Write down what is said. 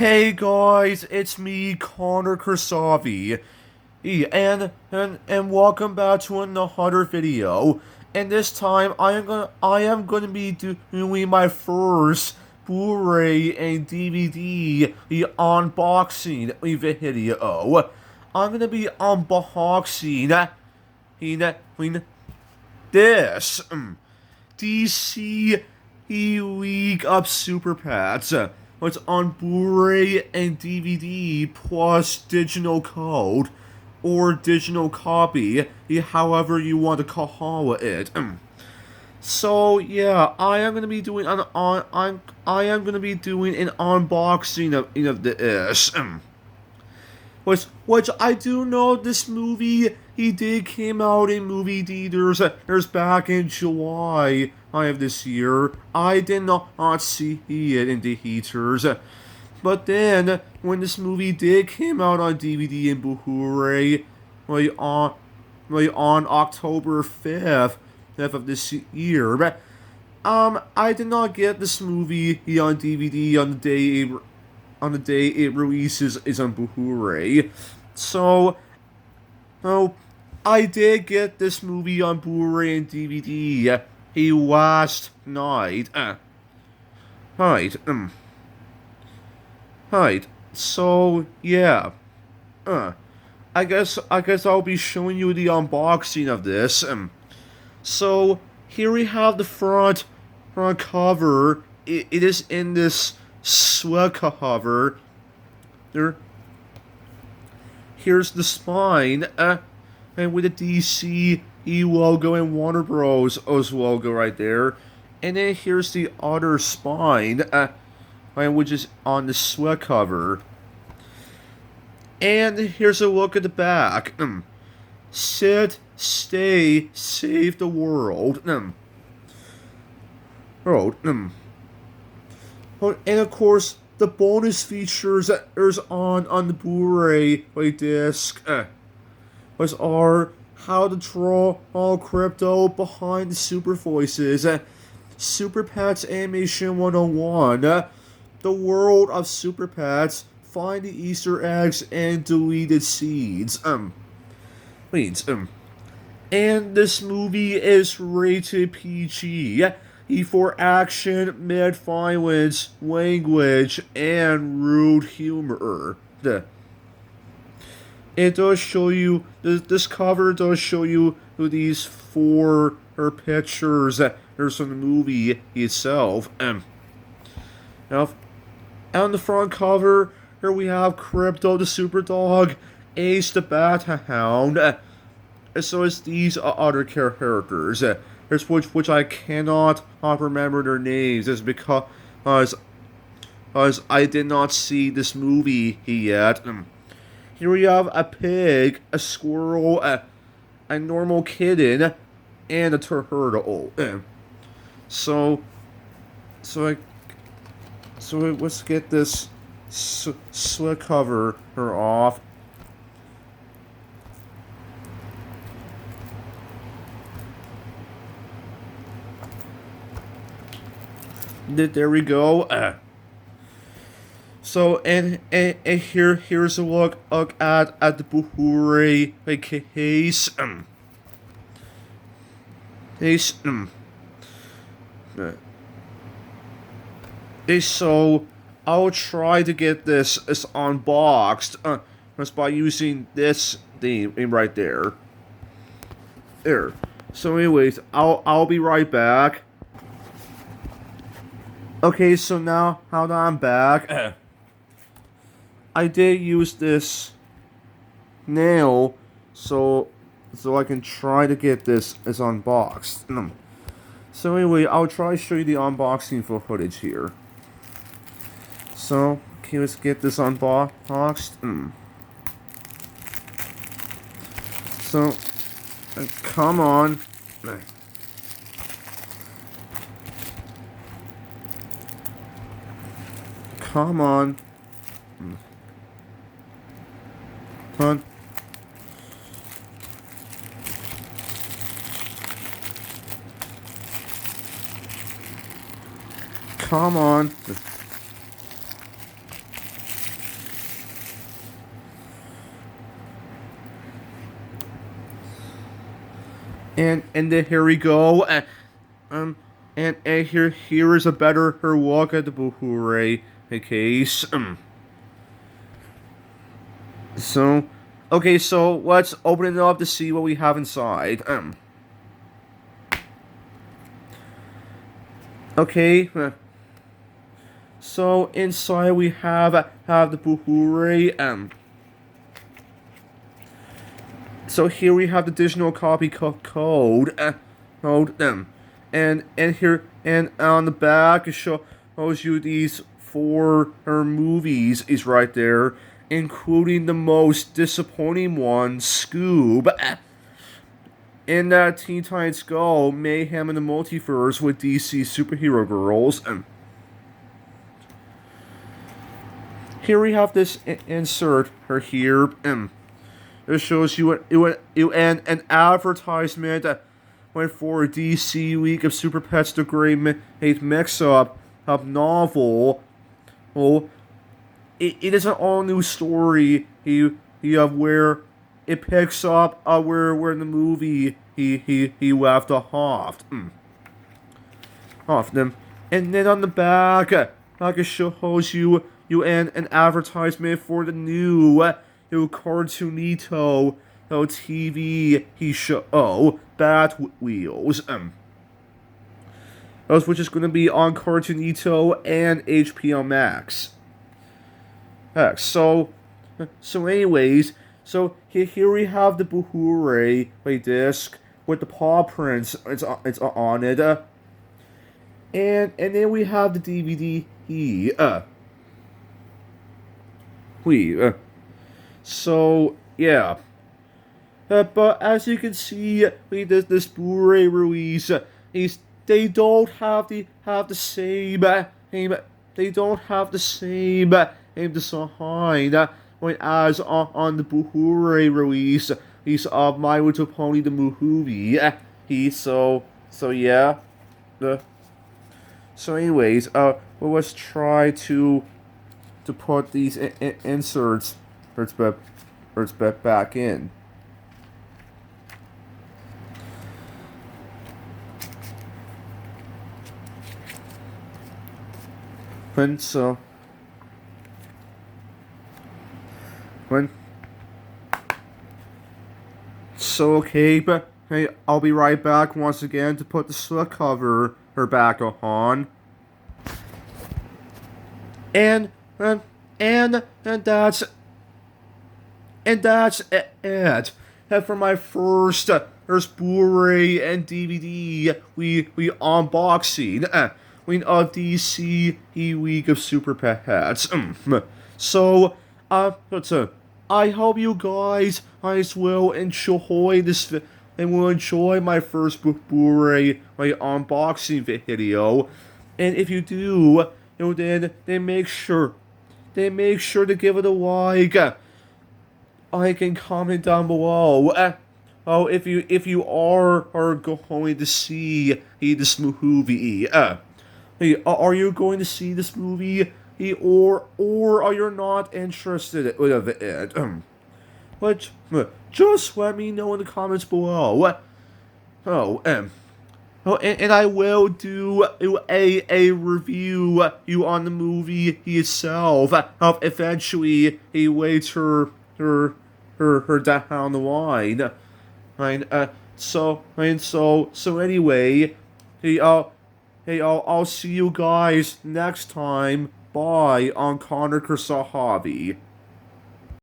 Hey guys, it's me, Connor Kersavi, and welcome back to another video. And this time, I am gonna be doing my first Blu-ray and DVD unboxing video. I'm gonna be unboxing this DC League of SuperPets. It's on Blu-ray and DVD plus digital code or digital copy, however you want to call it. So yeah, I am gonna be doing an unboxing of this. Which I do know this movie, he did came out in movie theaters back in July of this year. I did not see it in the theaters. But then, when this movie did came out on DVD and Blu-ray, on October 5th of this year, I did not get this movie on DVD on the day it releases is on Blu-ray. So, I did get this movie on Blu-ray and DVD last night. Right. Right. So yeah. I guess I'll be showing you the unboxing of this. So here we have the front cover. It is in this slug cover. Here's the spine, and with the DC logo and Warner Bros. Logo right there. And then here's the other spine, which is on the slug cover. And here's a look at the back. Sit, stay, save the world. And of course, the bonus features that there's on the Blu-ray disc was are how to draw all crypto behind the super voices, Super Pets Animation 101, the world of Super Pets, find the Easter eggs and deleted seeds. And this movie is rated PG. For action, mad violence, language, and rude humor. It does show you, this cover does show you these four pictures that there's from the movie itself. Now, on the front cover, here we have Crypto the Super Dog, Ace the Bat Hound, so as these other characters. Which I cannot remember their names, is because I did not see this movie yet. Here we have a pig, a squirrel, a normal kitten, and a turtle. So let's get this slip cover off. There we go. So and here's a look at the Blu-ray case. So I'll try to get this unboxed just by using this thing right there. There. So anyways, I'll be right back. Okay, so now that I'm back, I did use this nail so I can try to get this unboxed. So anyway, I'll try to show you the unboxing footage here. So, okay, let's get this unboxed. So, come on. Come on. Come on. Come on. And then here we go. Um, and here is a better her look at the Blu Ray case. So, okay, so let's open it up to see what we have inside. Okay. So inside we have the Blu Ray. So here we have the digital copy code. And here and on the back it shows you these four movies is right there, including the most disappointing one, Scoob. In that Teen Titans Go, Mayhem in the Multiverse with DC superhero girls. Here we have this insert here. It shows you an advertisement went for a DC Week of Super Pets the Great Mix-Up novel. Well, it is an all-new story. You have where it picks up where in the movie he left off. Off them. And then on the back, it shows you an advertisement for the new Cartoonito TV show Bat Wheels. Which is going to be on Cartoonito and HBO Max. So anyways, so here we have the Blu Ray disc with the paw prints. It's on it. And then we have the DVD. So yeah. But as you can see, this Blu Ray release they don't have the same they don't have the same design as on the Blu Ray release of My Little Pony the movie. So yeah. So anyways, well, let's try to put these inserts back in. So okay, but hey, I'll be right back once again to put the slip cover back on. And that's it. And for my first Blu-ray and DVD we unboxing of DC Week of Super Pets. So I hope you guys will enjoy this and will enjoy my first Blu-ray unboxing video. And if you do, then make sure to give it a like and comment down below. If you are going to see this movie. Hey, are you going to see this movie? Or are you not interested in it? But just let me know in the comments below. And I will do a review on the movie itself. Eventually, later down the line. So anyway, I'll see you guys next time. Bye on Connor Kursahavi.